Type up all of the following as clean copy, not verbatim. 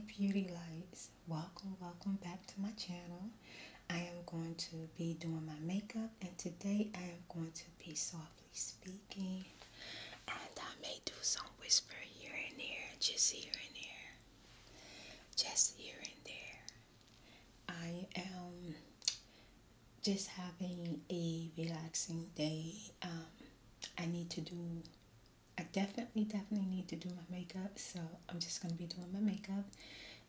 beauty lights, welcome back to my channel. I am going to be doing my makeup, and today I am going to be softly speaking, and I may do some whisper here and there, just here and there, just here and there. I am just having a relaxing day. I definitely need to do my makeup, so I'm just going to be doing my makeup.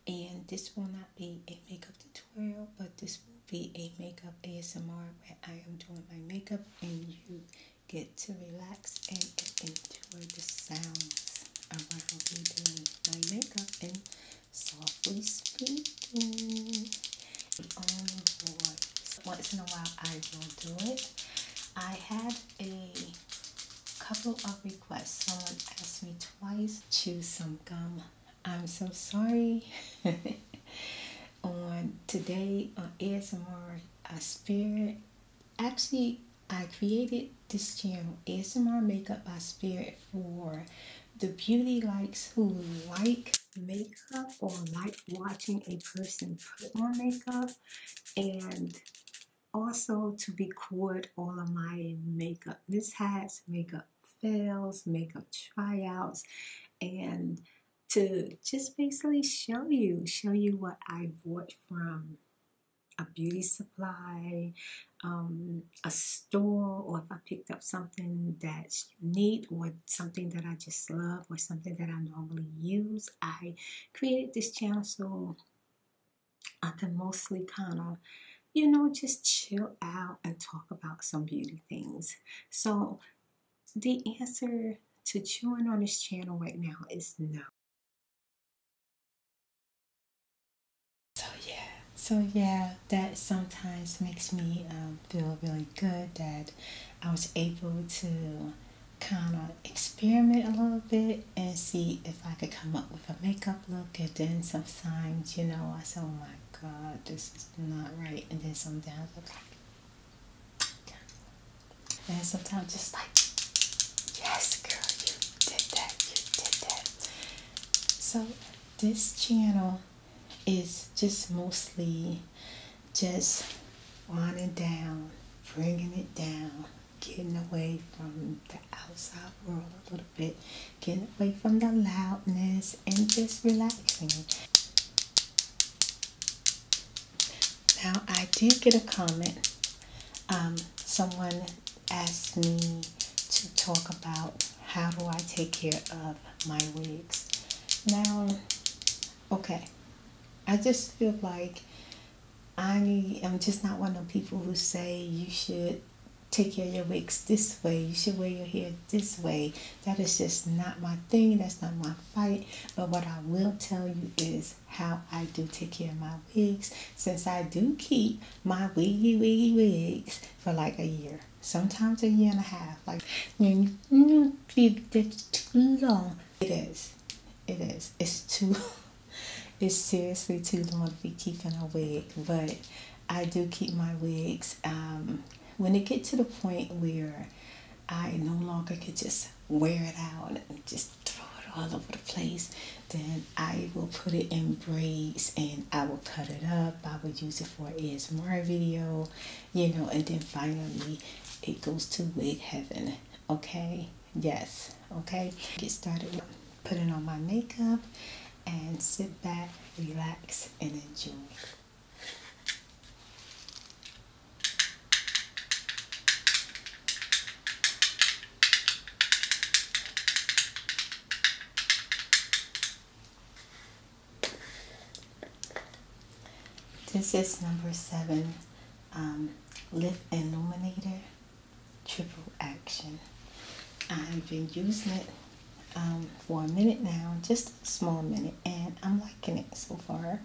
And this will not be a makeup tutorial, but this will be a makeup ASMR where I am doing my makeup and you get to relax and enjoy the sounds around me doing my makeup and softly speaking. Own voice. Once in a while I will do it. I had a couple of requests. Someone asked me twice to chew some gum. I'm so sorry. Today on ASMR Spirit, actually I created this channel ASMR Makeup by Spirit for the beauty likes who like makeup or like watching a person put on makeup, and also to record all of my makeup mishaps, makeup fails, makeup tryouts, and to just basically show you what I bought from a beauty supply, a store, or if I picked up something that's unique or something that I just love or something that I normally use. I created this channel so I can mostly kind of, just chill out and talk about some beauty things. So the answer to chewing on this channel right now is no. So yeah, that sometimes makes me feel really good that I was able to kind of experiment a little bit and see if I could come up with a makeup look. And then sometimes, I say, oh my God, this is not right. And then sometimes I'm like, and sometimes just like, yes, girl, you did that. So this channel is just mostly just winding down, bringing it down, getting away from the outside world a little bit, getting away from the loudness and just relaxing. Now, I did get a comment. Someone asked me to talk about how do I take care of my wigs. Now, okay. I just feel like I am just not one of the people who say you should take care of your wigs this way, you should wear your hair this way. That is just not my thing, that's not my fight. But what I will tell you is how I do take care of my wigs, since I do keep my wiggy wigs for like a year, sometimes a year and a half. Like, it's too long. It is. It's too It's seriously too long to be keeping a wig, but I do keep my wigs. When it gets to the point where I no longer could just wear it out and just throw it all over the place, then I will put it in braids and I will cut it up. I will use it for an ASMR video, and then finally it goes to wig heaven. Okay? Yes. Okay? Get started with putting on my makeup and sit back, relax, and enjoy. This is number 7, Lip Illuminator Triple Action. I've been using it for a minute now, just a small minute, and I'm liking it so far.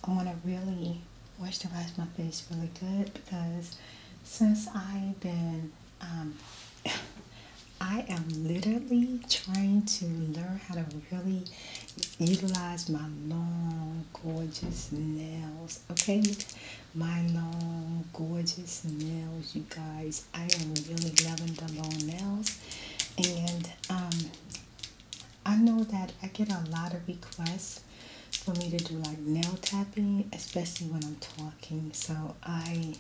I want to really moisturize my face really good because since I've been, I am literally trying to learn how to really utilize my long, gorgeous nails. Okay, my long, gorgeous nails, you guys. I am really loving the long nails, and I know that I get a lot of requests for me to do like nail tapping, especially when I'm talking. So I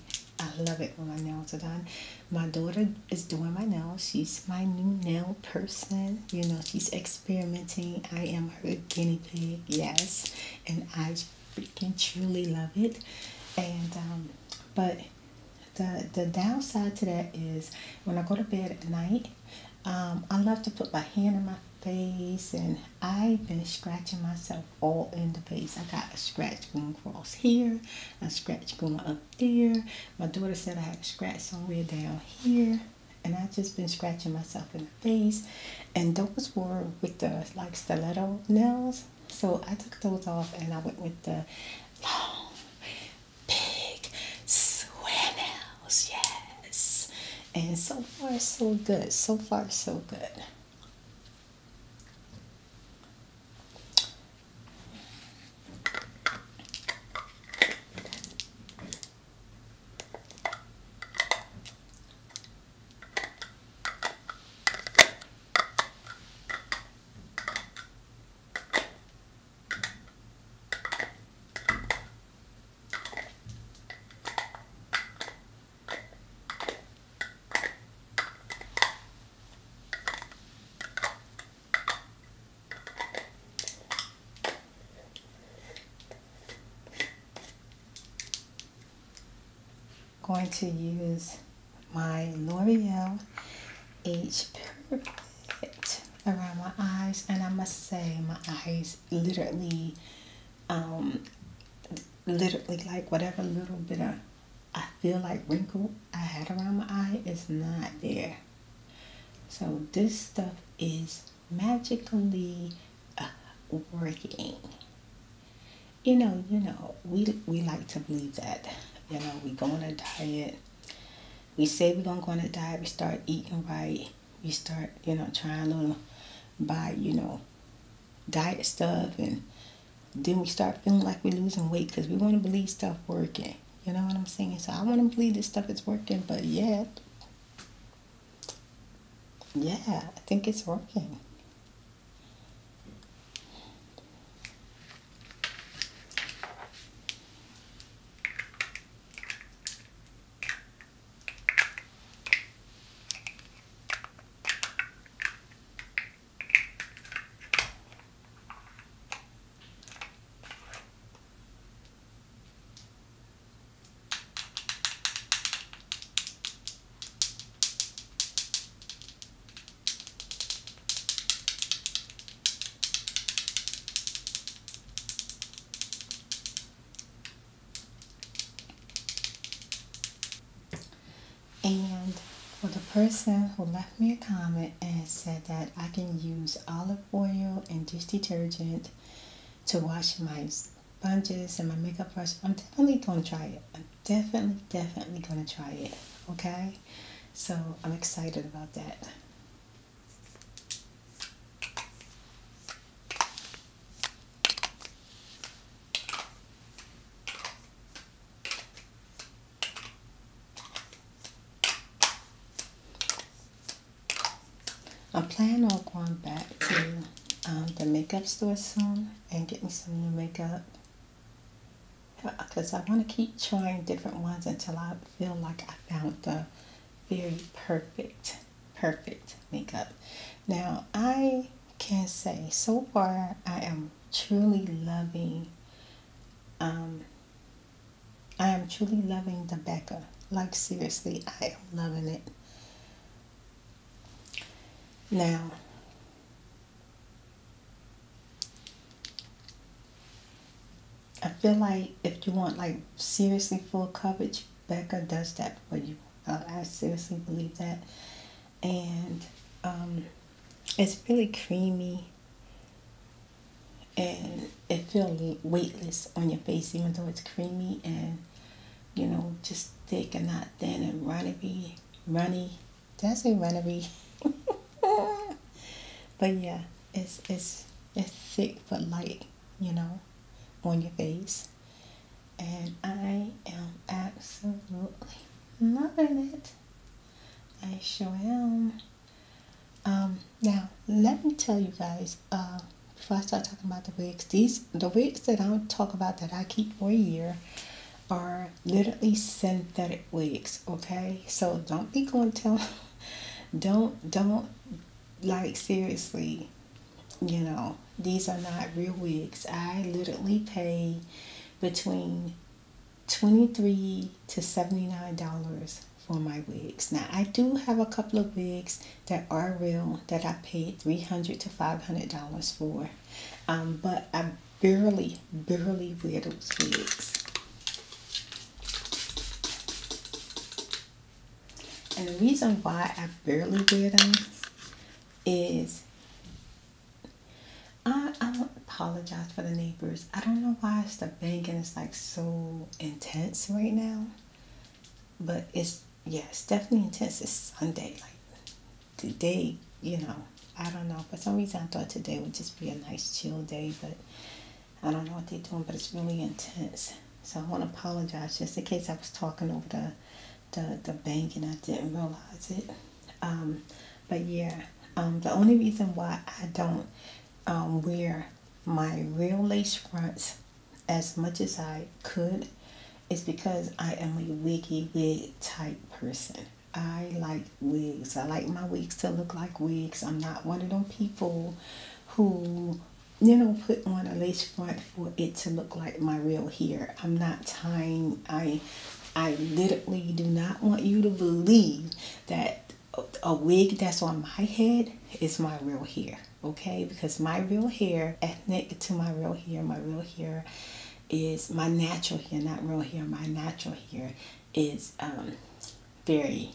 love it when my nails are done. My daughter is doing my nails. She's my new nail person. You know, she's experimenting. I am her guinea pig, yes. And I freaking truly love it. And but the downside to that is when I go to bed at night, I love to put my hand in my face, and I've been scratching myself all in the face. I got a scratch going across here, a scratch going up there. My daughter said I had a scratch somewhere down here, and I just been scratching myself in the face. And those were with the like stiletto nails. So I took those off and I went with the long, big, square nails. Yes. And so far so good. So far so good. Going to use my L'Oreal Age Perfect around my eyes, and I must say my eyes literally like whatever little bit of I feel like wrinkle I had around my eye is not there. So this stuff is magically working. We like to believe that. We go on a diet. We say we're gonna go on a diet. We start eating right. We start, trying to buy, diet stuff, and then we start feeling like we're losing weight because we want to believe stuff working. You know what I'm saying? So I want to believe this stuff is working, but yeah, I think it's working. And for the person who left me a comment and said that I can use olive oil and dish detergent to wash my sponges and my makeup brush, I'm definitely going to try it. I'm definitely going to try it. Okay? So I'm excited about that. I'm planning on going back to the makeup store soon and getting some new makeup because I want to keep trying different ones until I feel like I found the very perfect makeup. Now I can say so far I am truly loving the Becca. Like seriously, I am loving it. Now, I feel like if you want like seriously full coverage, Becca does that for you. I seriously believe that. And it's really creamy. and it feels weightless on your face, even though it's creamy and, you know, just thick and not thin and runny. Did I say runny? But yeah, it's thick but light, you know, on your face. And I am absolutely loving it. I sure am. Now let me tell you guys, before I start talking about the wigs, the wigs that I talk about that I keep for a year are literally synthetic wigs, okay? So don't be going to tell, don't like seriously, you know, these are not real wigs. I literally pay between $23 to $79 for my wigs. Now I do have a couple of wigs that are real that I paid $300 to $500 for, but I barely wear those wigs. And the reason why I barely wear them is I apologize for the neighbors. I don't know why the banging is like so intense right now, but it's definitely intense. It's Sunday, like today, you know. I don't know. For some reason, I thought today would just be a nice chill day, but I don't know what they're doing. But it's really intense. So I want to apologize just in case I was talking over the banging. I didn't realize it. But yeah, the only reason why I don't wear my real lace fronts as much as I could is because I am a wig type person. I like wigs. I like my wigs to look like wigs. I'm not one of them people who, you know, put on a lace front for it to look like my real hair. I'm not tying. I literally do not want you to believe that a wig that's on my head is my real hair, okay? Because my real hair, ethnic to my real hair is my natural hair, not real hair. My natural hair is very,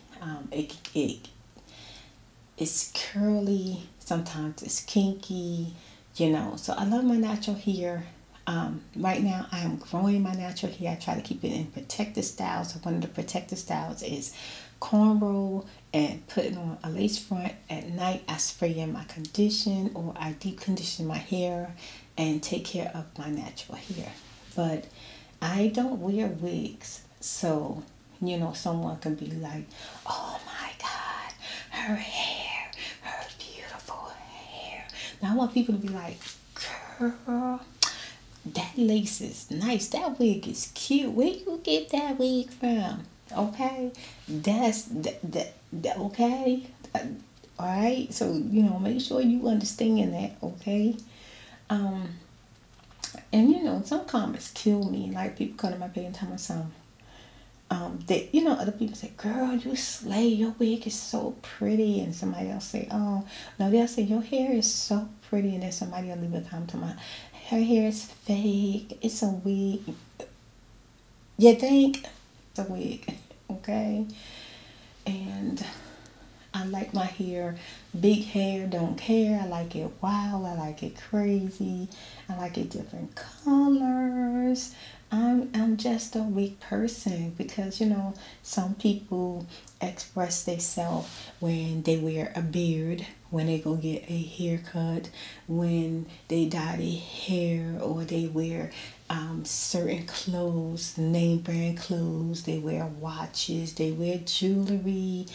it's curly, sometimes it's kinky, you know. So I love my natural hair. Right now I am growing my natural hair. I try to keep it in protective styles. So one of the protective styles is cornrow and putting on a lace front. At night I spray in my condition, or I deep condition my hair and take care of my natural hair. But I don't wear wigs, so you know, someone can be like, oh my God, her hair, her beautiful hair. Now I want people to be like, girl, that lace is nice. That wig is cute. Where you get that wig from? Okay, that's that okay. All right. So you know, make sure you understand that. Okay. And you know, some comments kill me. Like people come to my page and tell me something. That, you know, other people say, girl, you slay, your wig is so pretty, and somebody else say, oh no, they'll say your hair is so pretty, and then somebody will leave a comment to my, her hair is fake, it's a wig. You think it's a wig? Okay. And I like my hair, big hair, don't care. I like it wild, I like it crazy, I like it different colors. I'm just a wig person, because you know, some people express themselves when they wear a beard, when they go get a haircut, when they dye their hair, or they wear certain clothes, name brand clothes, they wear watches, they wear jewelry,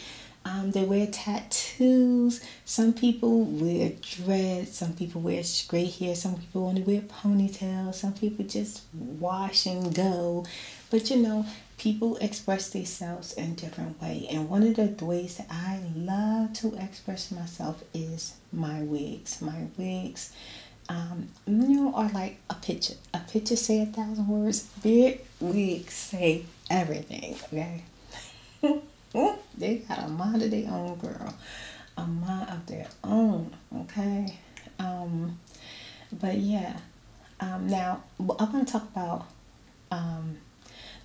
they wear tattoos. Some people wear dreads. Some people wear straight hair. Some people only wear ponytails. Some people just wash and go. But you know, people express themselves in different ways. And one of the ways that I love to express myself is my wigs. My wigs, you know, are like a picture. A picture say 1,000 words. Big wigs say everything. Okay. They got a mind of their own, girl. A mind of their own, okay? But yeah. Now, I want to talk about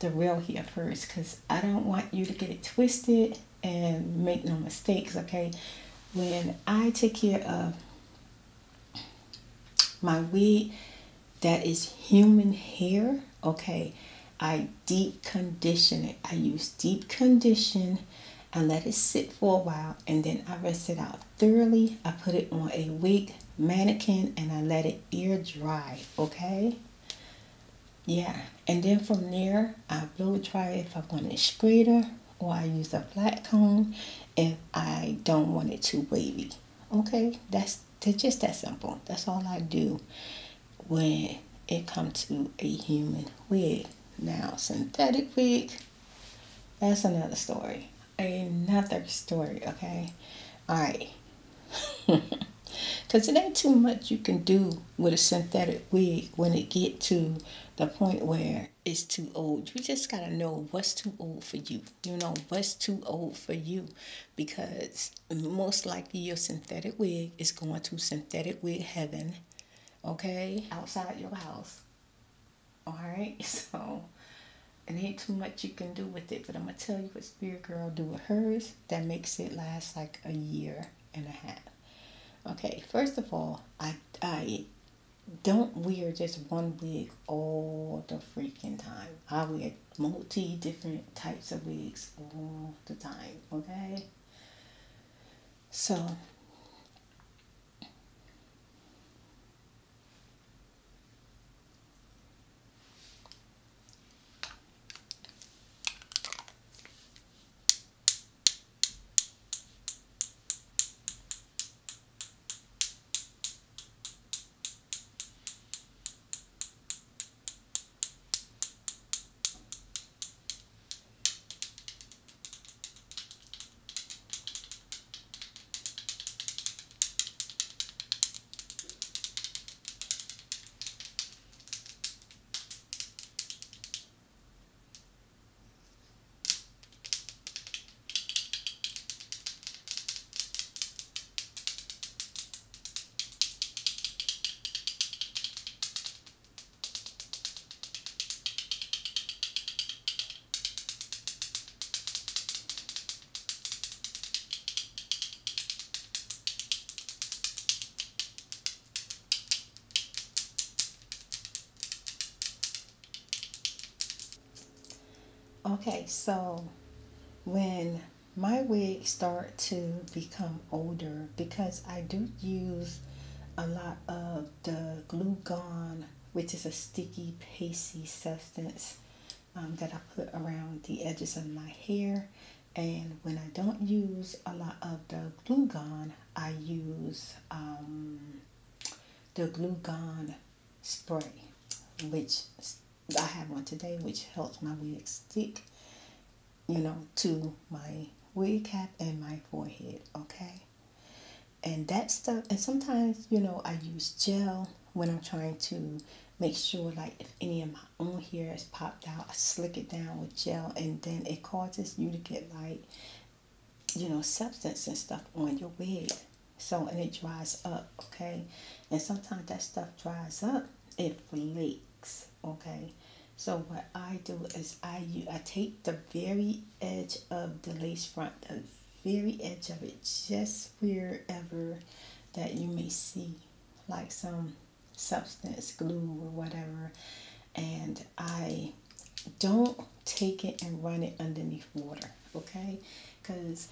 the real hair first, because I don't want you to get it twisted and make no mistakes, okay? When I take care of my wig, that is human hair, okay, I deep condition it. I use deep condition and let it sit for a while, and then I rinse it out thoroughly. I put it on a wig mannequin and I let it air dry, okay? Yeah, and then from there, I blow dry if I want it straighter, or I use a flat comb if I don't want it too wavy. Okay, that's just that simple. That's all I do when it comes to a human wig. Now, synthetic wig, that's another story. Another story, okay? All right. Because it ain't too much you can do with a synthetic wig when it get to the point where it's too old. You just got to know what's too old for you. You know, what's too old for you. Because most likely your synthetic wig is going to synthetic wig heaven, okay? Outside your house. All right? So, it ain't too much you can do with it. But I'm going to tell you what Spirit Girl do with hers that makes it last like a year and a half. Okay, first of all, I don't wear just one wig all the freaking time. I wear multi different types of wigs all the time, okay? So, okay, so when my wigs start to become older, because I do use a lot of the glue gone, which is a sticky, pasty substance that I put around the edges of my hair. And when I don't use a lot of the glue gone, I use the glue gone spray, which I have one today, which helps my wig stick, to my wig cap and my forehead, okay? And that stuff, and sometimes, I use gel when I'm trying to make sure, like, if any of my own hair is popped out, I slick it down with gel, and then it causes you to get, like, substance and stuff on your wig. So, and it dries up, okay? And sometimes that stuff dries up, it flakes, okay? So what I do is I take the very edge of the lace front, the very edge of it, just wherever that you may see like some substance, glue or whatever, and I don't take it and run it underneath water, okay? Because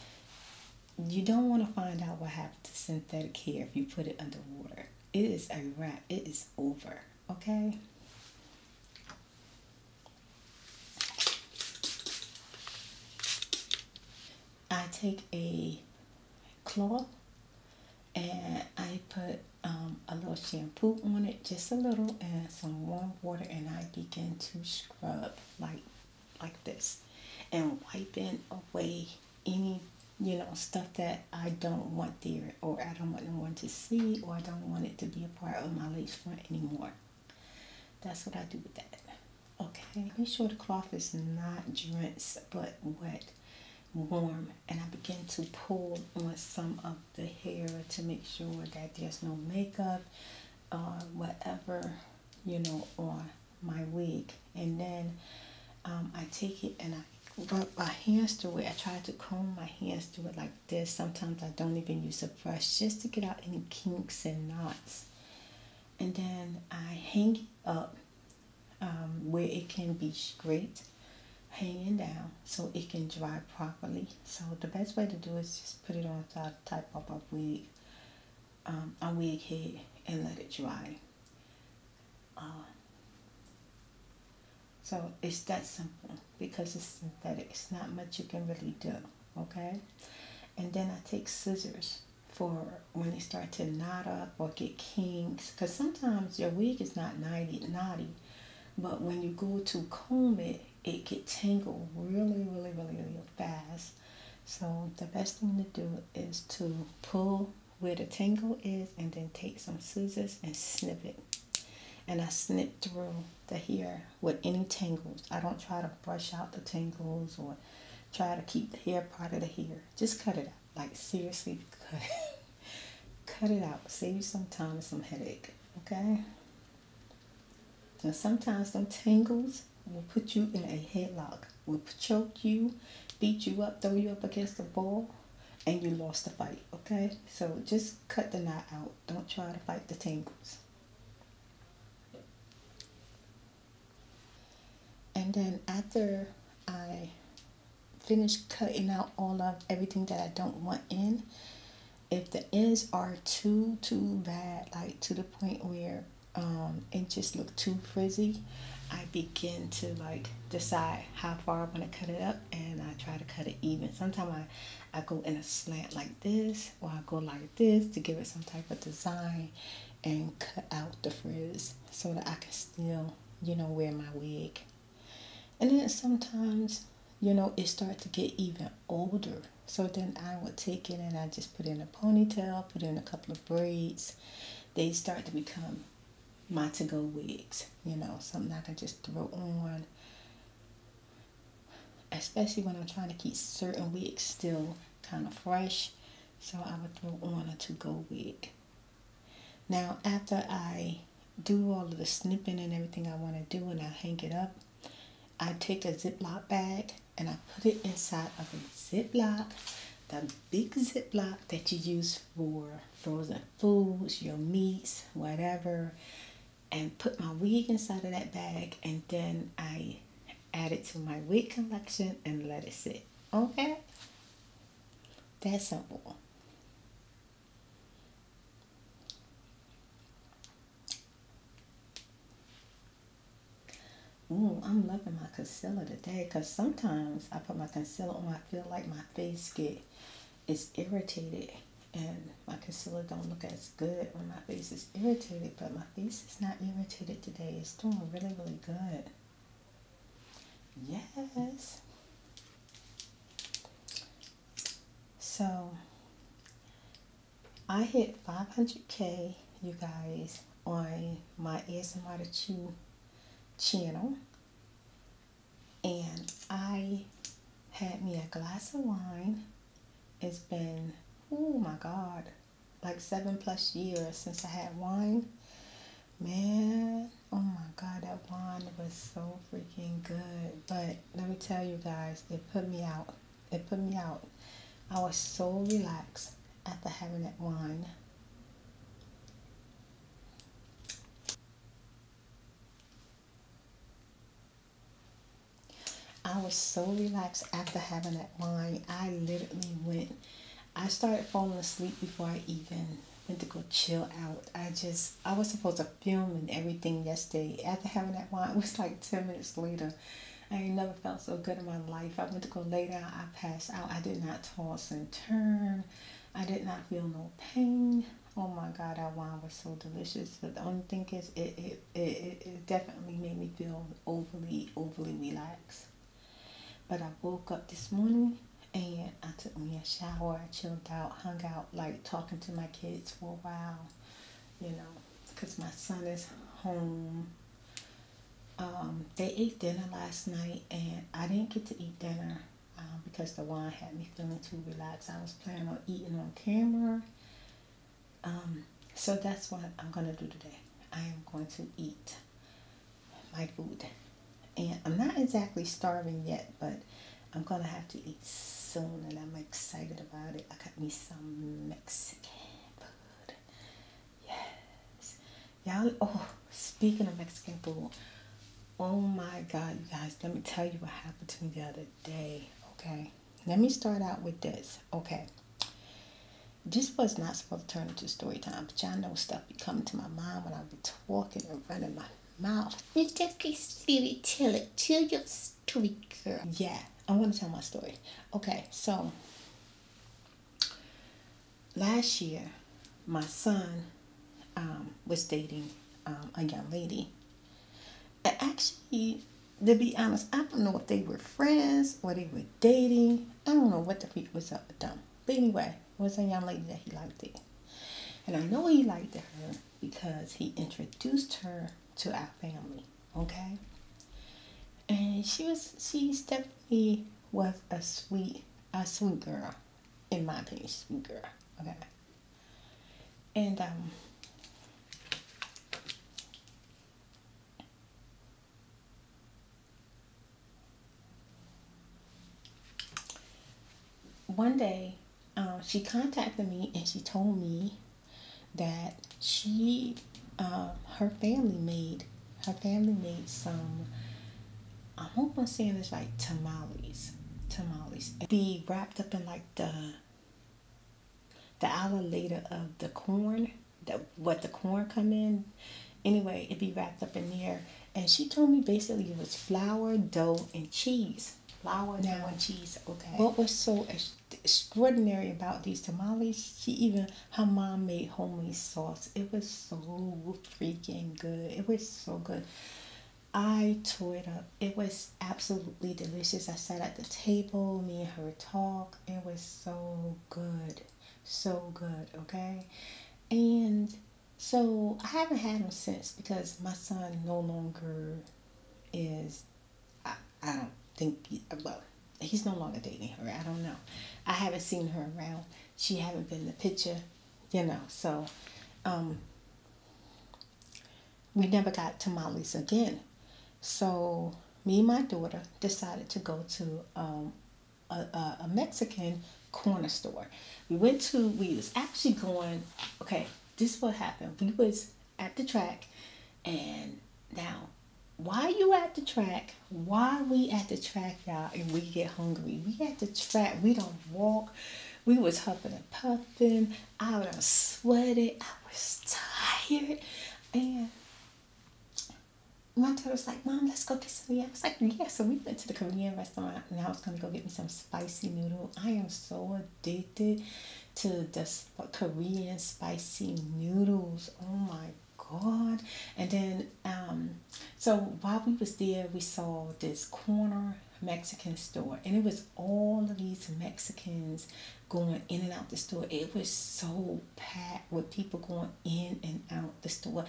you don't want to find out what happened to synthetic hair if you put it underwater. It is a wrap. It is over, okay? I take a cloth and I put a little shampoo on it, just a little, and some warm water, and I begin to scrub like this, and wiping away any stuff that I don't want there, or I don't want no one to see, or I don't want it to be a part of my lace front anymore. That's what I do with that. Okay, make sure the cloth is not drenched but wet, warm, and I begin to pull on some of the hair to make sure that there's no makeup or whatever, on my wig. And then I take it and I rub my hands through it. I try to comb my hands through it like this. Sometimes I don't even use a brush, just to get out any kinks and knots. and then I hang it up where it can be straight, hanging down so it can dry properly. So the best way to do is just put it on top of a wig head and let it dry. So it's that simple because it's synthetic. It's not much you can really do, okay? And then I take scissors for when they start to knot up or get kinks. Because sometimes your wig is not knotty, but when you go to comb it, it gets tangled really, really, really, really fast. So the best thing to do is to pull where the tangle is and then take some scissors and snip it. And I snip through the hair with any tangles. I don't try to brush out the tangles or try to keep the hair part of the hair. Just cut it out. Like seriously, cut it out. Save you some time and some headache. Okay? Now sometimes them tangles will put you in a headlock. Will choke you, beat you up, throw you up against the wall, and you lost the fight. Okay? So just cut the knot out. Don't try to fight the tangles. And then after I finish cutting out all of everything that I don't want in, if the ends are too bad, like to the point where it just look too frizzy, I begin to like decide how far I want to cut it up, and I try to cut it even. Sometimes I go in a slant like this, or I go like this to give it some type of design and cut out the frizz so that I can still, wear my wig. And then sometimes, it starts to get even older. So then I would take it and I just put in a ponytail, put in a couple of braids. They start to become my to-go wigs, something I can just throw on. Especially when I'm trying to keep certain wigs still kind of fresh. So I would throw on a to-go wig. Now, after I do all of the snipping and everything I want to do and I hang it up, I take a Ziploc bag and I put it inside of a Ziploc, the big Ziploc that you use for frozen foods, your meats, whatever, and put my wig inside of that bag, and then I add it to my wig collection and let it sit. Okay? That's simple. Ooh, I'm loving my concealer today because sometimes I put my concealer on, I feel like my face is irritated and my concealer don't look as good when my face is irritated, but my face is not irritated today. It's doing really, really good. Yes. So I hit 500K, you guys, on my ASMRTheChew channel, and I had me a glass of wine. It's been, oh my God, like 7+ years since I had wine. Man, oh my God, that wine was so freaking good. But let me tell you guys, it put me out. It put me out. I was so relaxed after having that wine. I was so relaxed after having that wine. I literally I started falling asleep before I even went to go chill out. I was supposed to film and everything yesterday. After having that wine, it was like 10 minutes later. I ain't never felt so good in my life. I went to go lay down. I passed out. I did not toss and turn. I did not feel no pain. Oh my God, that wine was so delicious. But the only thing is, it definitely made me feel overly relaxed. But I woke up this morning and I took me a shower. I chilled out, hung out, like talking to my kids for a while, because my son is home. They ate dinner last night and I didn't get to eat dinner because the wine had me feeling too relaxed. I was planning on eating on camera. So that's what I'm going to do today. I am going to eat my food. And I'm not exactly starving yet, but I'm going to have to eat soon, and I'm excited about it. I got me some Mexican food. Yes. Y'all, oh, speaking of Mexican food, oh my God, you guys, let me tell you what happened to me the other day, okay? Let me start out with this, okay? This was not supposed to turn into story time, but y'all know stuff be coming to my mind when I be talking and running my mouth. It's just be silly, tell it, tell your story, girl. Yeah, I want to tell my story. Okay, so last year, my son was dating a young lady. And actually, to be honest, I don't know if they were friends or they were dating. I don't know what the freak was up with them. But anyway, it was a young lady that he liked it. And I know he liked her because he introduced her to our family. Okay? And she definitely was a sweet girl. In my opinion, sweet girl. Okay. And one day, she contacted me and she told me that her family made some. I hope I'm saying this right. Tamales. It'd be wrapped up in like the outer layer of the corn. What the corn come in. Anyway, it'd be wrapped up in there. And she told me basically it was flour, dough, and cheese. Flour, dough, and cheese. Okay. What was so extraordinary about these tamales? Her mom made homemade sauce. It was so freaking good. It was so good. I tore it up. It was absolutely delicious. I sat at the table, me and her talk. It was so good. So good, okay? And so I haven't had them since because my son no longer is, I don't think, well, he's no longer dating her. I don't know. I haven't seen her around. She haven't been in the picture, so we never got tamales again. So me and my daughter decided to go to a Mexican corner store. We was actually going, okay, this is what happened. We was at the track, and now, why you at the track? Why we at the track, y'all, and we get hungry? We at the track, we don't walk. We was huffing and puffing. I was sweated. I was tired. And my daughter was like, Mom, let's go get some. I was like, yeah. So we went to the Korean restaurant, and I was going to go get me some spicy noodle. I am so addicted to the Korean spicy noodles. Oh my God. And then, so while we was there, we saw this corner Mexican store, and it was all of these Mexicans going in and out the store. It was so packed with people going in and out the store.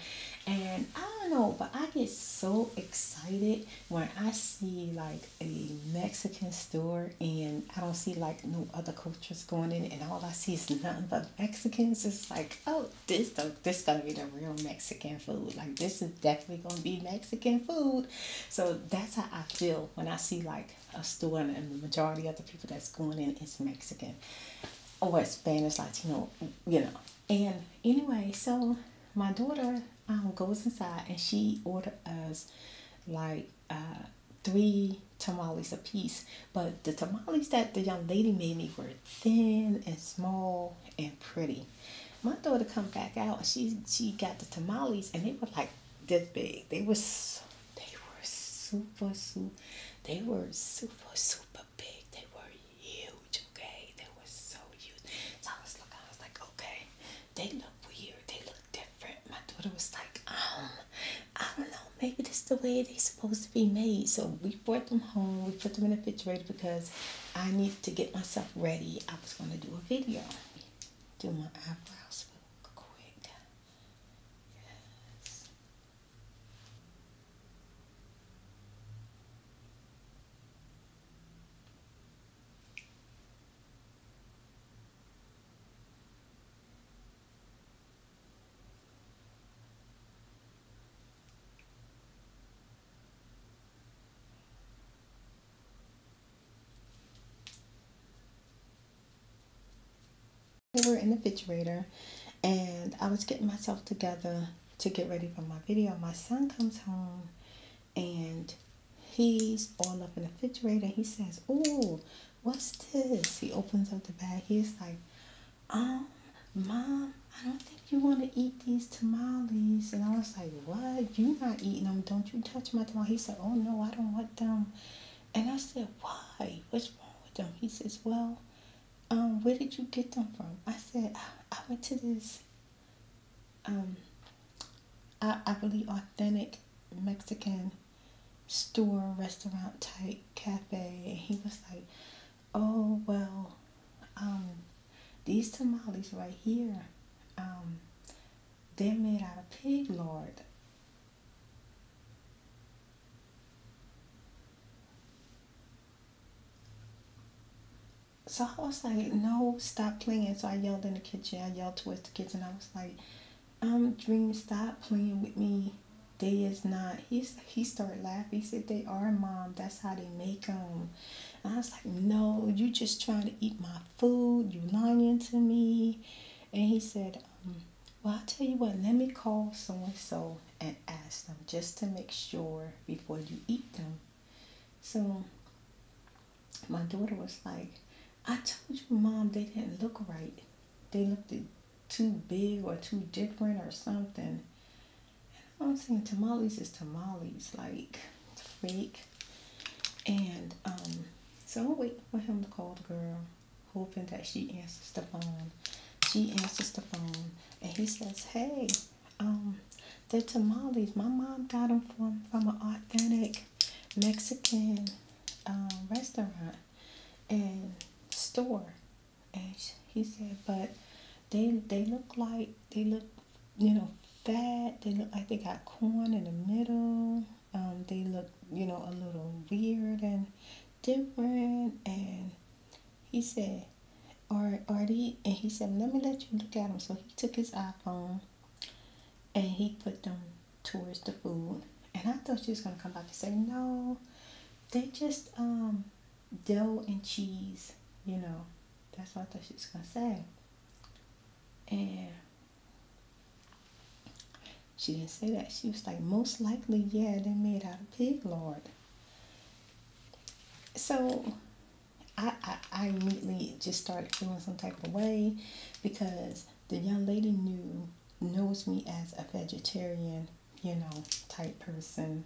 And I don't know, but I get so excited when I see like a Mexican store and I don't see like no other cultures going in, and all I see is nothing but Mexicans. It's like, oh, this gonna be the real Mexican food. Like, this is definitely gonna be Mexican food. So that's how I feel when I see like a store and the majority of the people that's going in is Mexican or Spanish, Latino, And anyway, so my daughter goes inside and she ordered us like 3 tamales a piece. But the tamales that the young lady made me were thin and small and pretty. My daughter come back out and she got the tamales and they were like this big. They were super big. They were huge, okay? They were so huge. So I was like, okay, they look weird. They look different. My daughter was like, I don't know. Maybe this is the way they're supposed to be made. So we brought them home. We put them in the refrigerator because I needed to get myself ready. I was going to do a video. Do my eyebrows real quick. Yes. We were in the refrigerator and I was getting myself together to get ready for my video, my son comes home and he's all up in the refrigerator. He says, "Oh, what's this?" He opens up the bag. He's like, Mom, I don't think you want to eat these tamales. And I was like, "What? You not eating them? Don't you touch my tamales." He said, "Oh no, I don't want them." And I said, "Why? What's wrong with them?" He says, "Well, where did you get them from?" I said, "I went to this, I believe authentic Mexican store, restaurant type cafe." And he was like, "Oh, well, these tamales right here, they're made out of pig lard." So I was like, "No, stop playing." So I yelled in the kitchen. I yelled towards the kitchen. I was like, Dream, stop playing with me. They is not. He started laughing. He said, "They are, Mom. That's how they make them." And I was like, "No, you just trying to eat my food. You lying to me." And he said, "Well, I'll tell you what. Let me call so and so and ask them just to make sure before you eat them." So my daughter was like, "I told you, Mom, they didn't look right. They looked too big or too different or something." I'm saying tamales is tamales, like it's fake. And so I wait for him to call the girl, hoping that she answers the phone. She answers the phone, and he says, "Hey, the tamales. My mom got them from an authentic Mexican restaurant and store." And he said, "But they look like they look, fat. They look like they got corn in the middle. They look, a little weird and different." And he said, "Are they?" And he said, "Let me let you look at them." So he took his iPhone and he put them towards the food. And I thought she was gonna come back and say, "No, they just dough and cheese." That's what I thought she was gonna say. And she didn't say that. She was like, "Most likely, yeah, they're made out of pig lard." So I immediately just started feeling some type of way because the young lady knows me as a vegetarian, type person,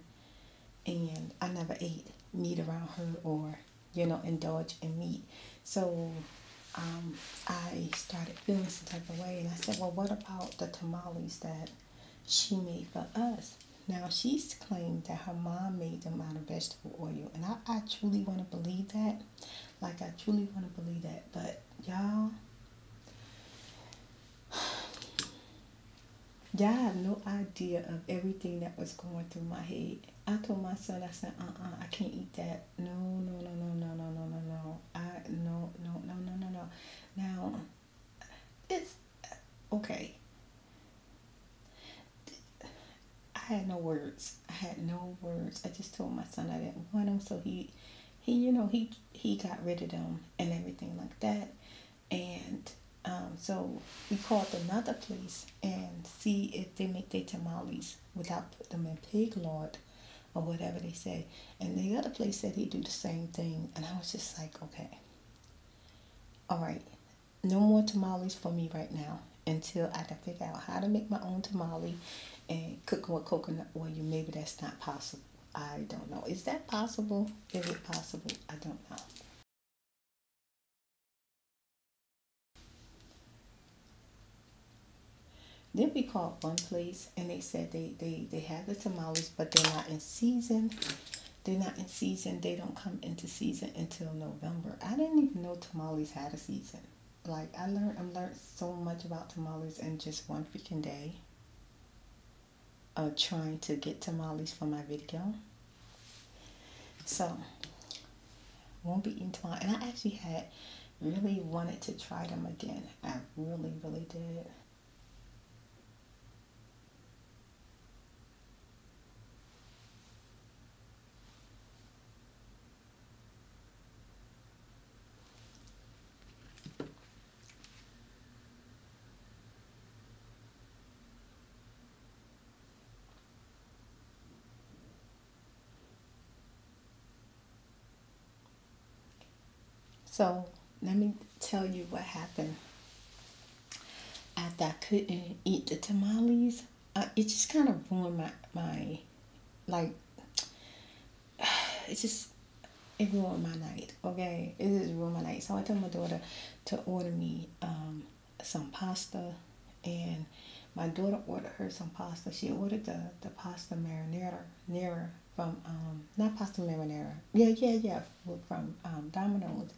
and I never ate meat around her or, indulge in meat. So I started feeling some type of way, and I said, "Well, what about the tamales that she made for us?" Now, she's claimed that her mom made them out of vegetable oil, and I truly want to believe that. Like, I truly want to believe that. But, y'all have no idea of everything that was going through my head. I told my son, I said, I can't eat that. No, no, no, no, no, no, no, no, no. No, no, no, no, no, no. Now, it's okay. I had no words. I had no words. I just told my son I didn't want him, so he got rid of them and everything like that. And so we called another place and see if they make their tamales without putting them in pig lard or whatever they say. And the other place said he do the same thing. And I was just like, okay, all right, no more tamales for me right now until I can figure out how to make my own tamale and cook with coconut oil. Maybe that's not possible. I don't know. Is that possible? Is it possible? I don't know. Then we called one place and they said they have the tamales, but they're not in season. They're not in season. They don't come into season until November. I didn't even know tamales had a season. Like, I learned so much about tamales in just one freaking day of trying to get tamales for my video. So, won't be eating tomorrow. And I actually had really wanted to try them again. I really, really did. So let me tell you what happened after I couldn't eat the tamales. It just kind of ruined my like it just it ruined my night. Okay, it just ruined my night. So I told my daughter to order me some pasta, and my daughter ordered her some pasta. She ordered the pasta marinara from not pasta marinara. Yeah, from Domino's.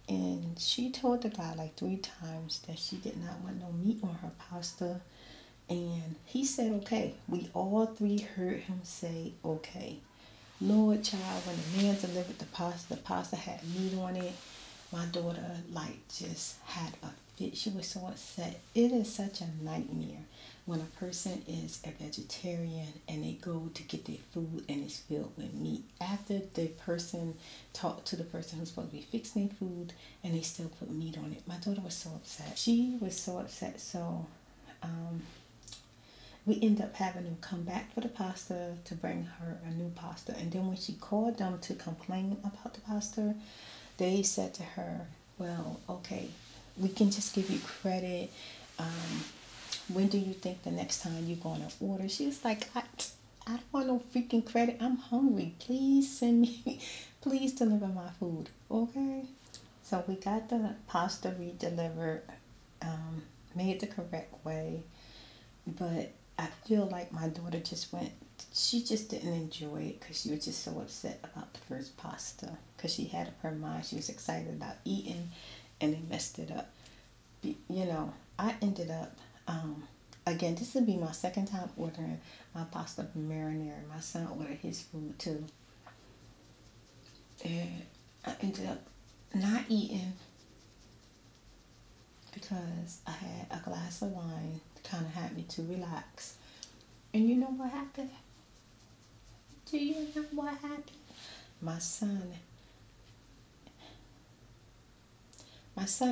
And she told the guy like 3 times that she did not want no meat on her pasta. And he said, okay. We all three heard him say, okay. Lord, child, when the man delivered the pasta had meat on it. My daughter, like, just had a fit. She was so upset. It is such a nightmare when a person is a vegetarian and they go to get their food and it's filled with meat. After the person talked to the person who's supposed to be fixing their food and they still put meat on it. My daughter was so upset. She was so upset. So, we ended up having to come back for the pasta to bring her a new pasta. And then when she called them to complain about the pasta, they said to her, well, okay, we can just give you credit. When do you think the next time you're going to order? She was like, I don't want no freaking credit. I'm hungry. Please send me, please deliver my food. Okay? So we got the pasta re-delivered, made the correct way. But I feel like my daughter she just didn't enjoy it because she was just so upset about the first pasta. Because she had up her mind, she was excited about eating, and they messed it up. I ended up, again, this would be my second time ordering my pasta from marinara. My son ordered his food too. And I ended up not eating because I had a glass of wine, kind of had me to relax. And you know what happened? Do you know what happened? My son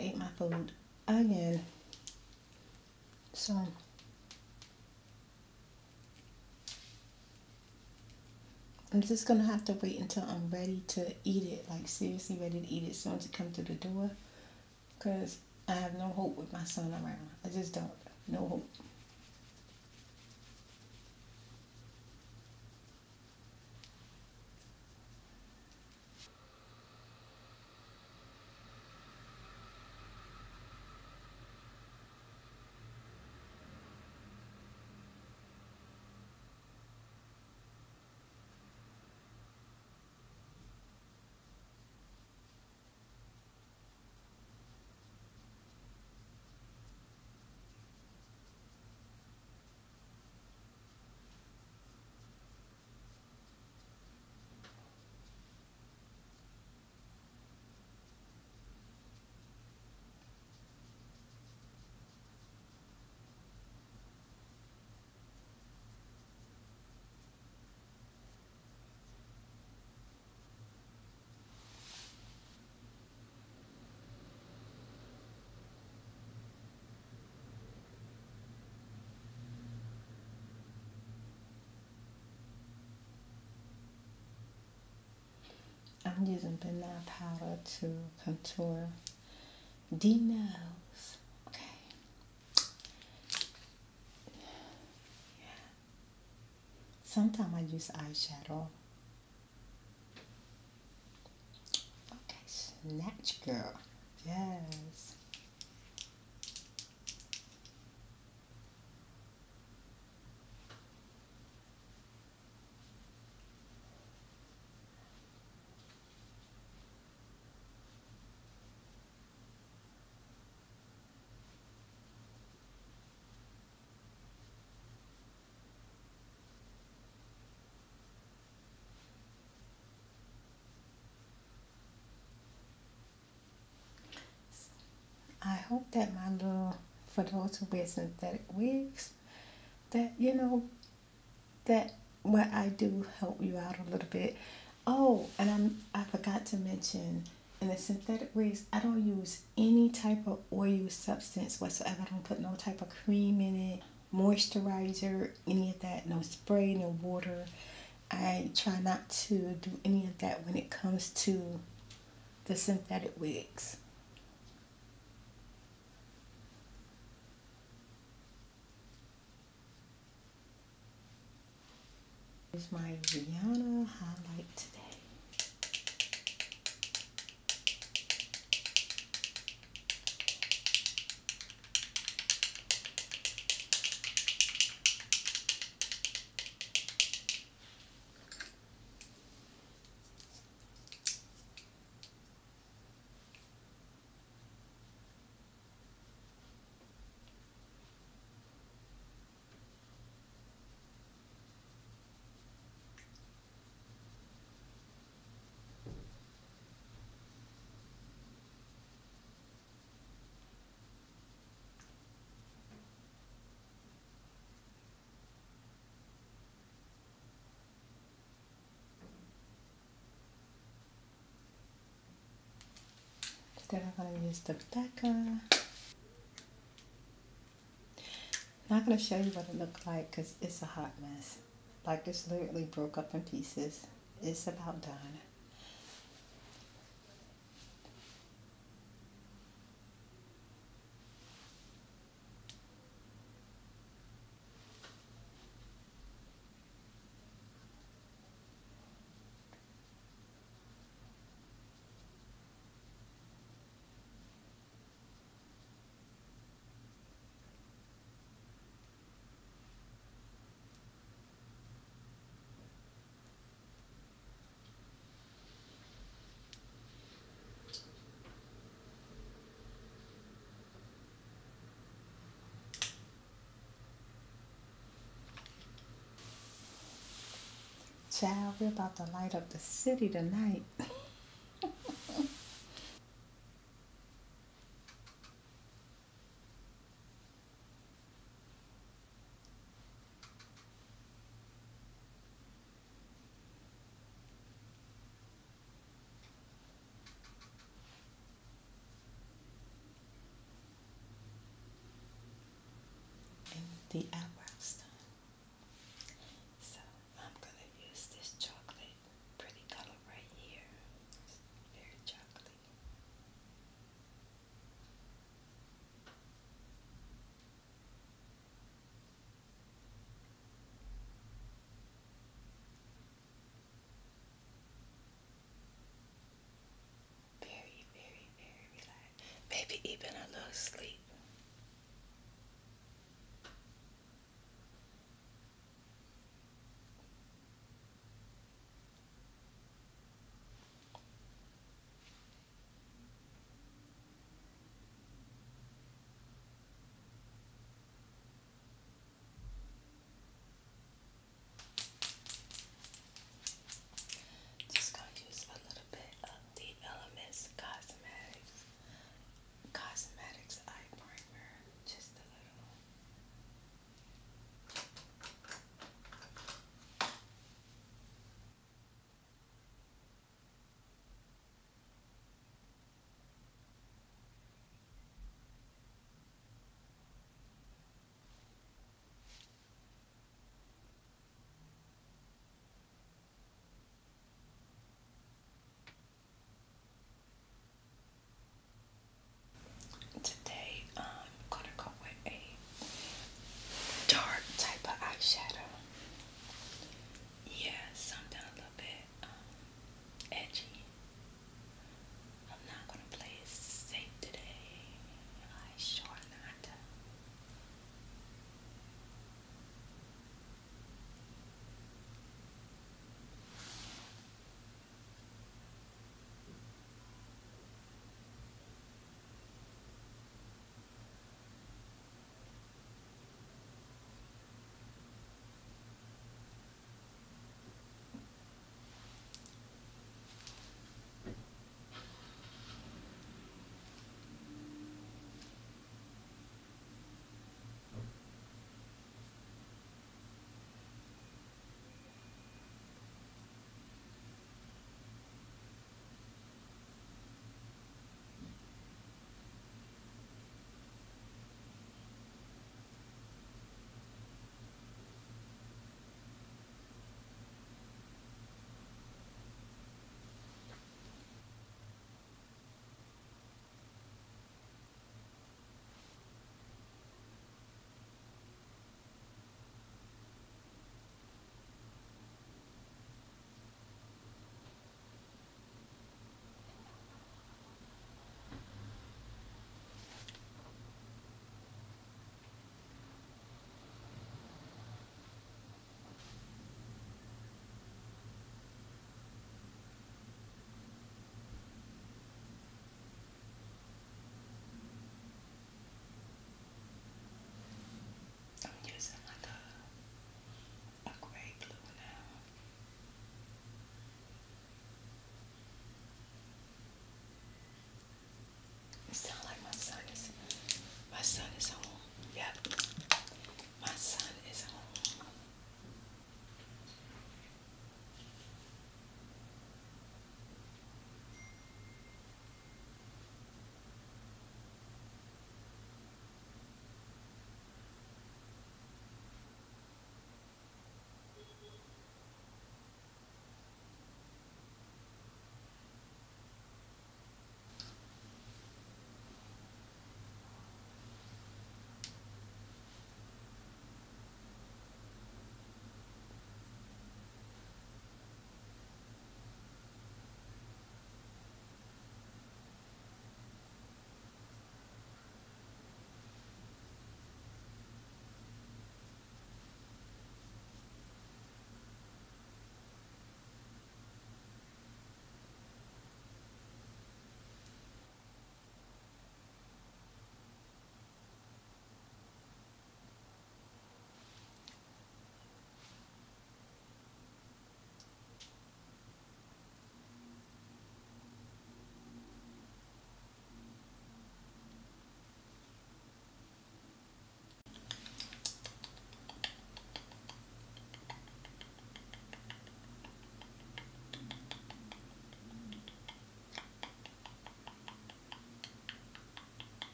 ate my food again. So I'm just gonna have to wait until I'm ready to eat it, like seriously ready to eat it as soon as it comes through the door. Because I have no hope with my son around. I just don't. No hope. I'm using banana powder to contour the nose. Okay. Yeah. Sometimes I use eyeshadow. Okay, snatch girl. Yes. I hope that for those who wear synthetic wigs, that, that what I do help you out a little bit. Oh, and I forgot to mention, in the synthetic wigs, I don't use any type of oil substance whatsoever. I don't put no type of cream in it, moisturizer, any of that, no spray, no water. I try not to do any of that when it comes to the synthetic wigs. Here's my Rihanna highlight today. Then I'm going to use the Becca. Not going to show you what it looked like because it's a hot mess. Like it's literally broke up in pieces. It's about done. Child, we're about to light up the city tonight. And the eyebrows done. So I'm going to use this chocolate pretty color right here. It's very chocolatey. Very, very, very relaxed. Maybe even a little sleep.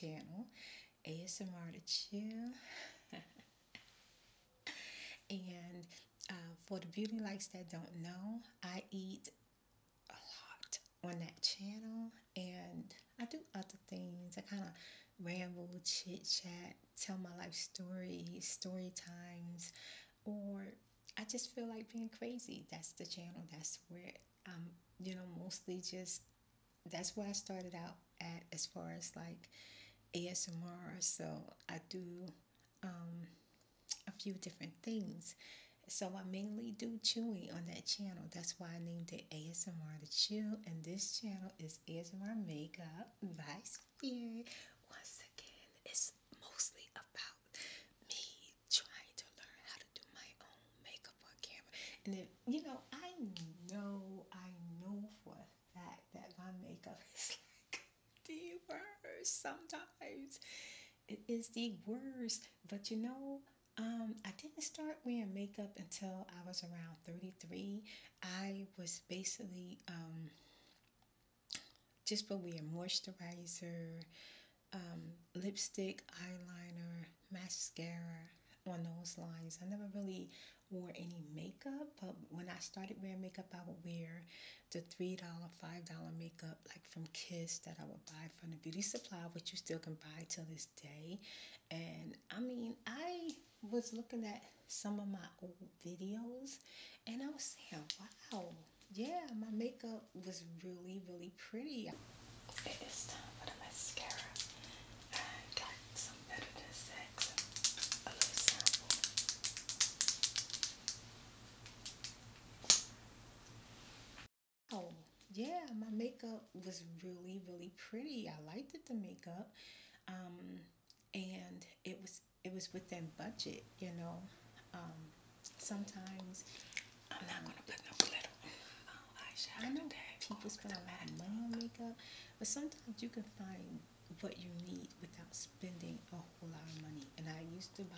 channel, ASMRTheChew. And for the beauty likes that don't know, I eat a lot on that channel, and I do other things. I kind of ramble, chit chat, tell my life stories, story times, or I just feel like being crazy. That's the channel. That's where I'm, mostly just, that's where I started out at as far as like ASMR. So I do a few different things. So I mainly do chewing on that channel. That's why I named it ASMR the Chew. And this channel is ASMR Makeup by Spirit. Once again, it's mostly about me trying to learn how to do my own makeup on camera. And if, I know for a fact that my makeup is like the worst sometimes. It is the worst. But I didn't start wearing makeup until I was around 33. I was basically just for wearing moisturizer, lipstick, eyeliner, mascara, on those lines. I never really wore any makeup, but when I started wearing makeup, I would wear the $3, $5 makeup like from Kiss that I would buy from the beauty supply, which you still can buy till this day. And I mean, I was looking at some of my old videos and I was saying, wow, yeah, my makeup was really, really pretty. It is time for the mascara. I got some Better Than Sex. A little sample. Oh, yeah, my makeup was really, really pretty. I liked it, the makeup. And it was within budget, Sometimes I'm not gonna put no glitter on eyeshadow. I know people spend a lot of money on makeup, but sometimes you can find what you need without spending a whole lot of money. And I used to buy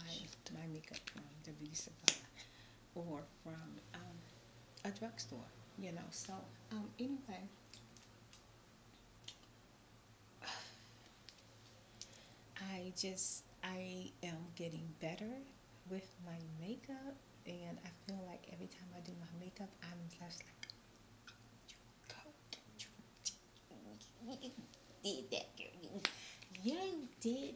my makeup from the beauty supply or from a drugstore, So anyway, I am getting better with my makeup, and I feel like every time I do my makeup, I'm just like, you did that, girl. You did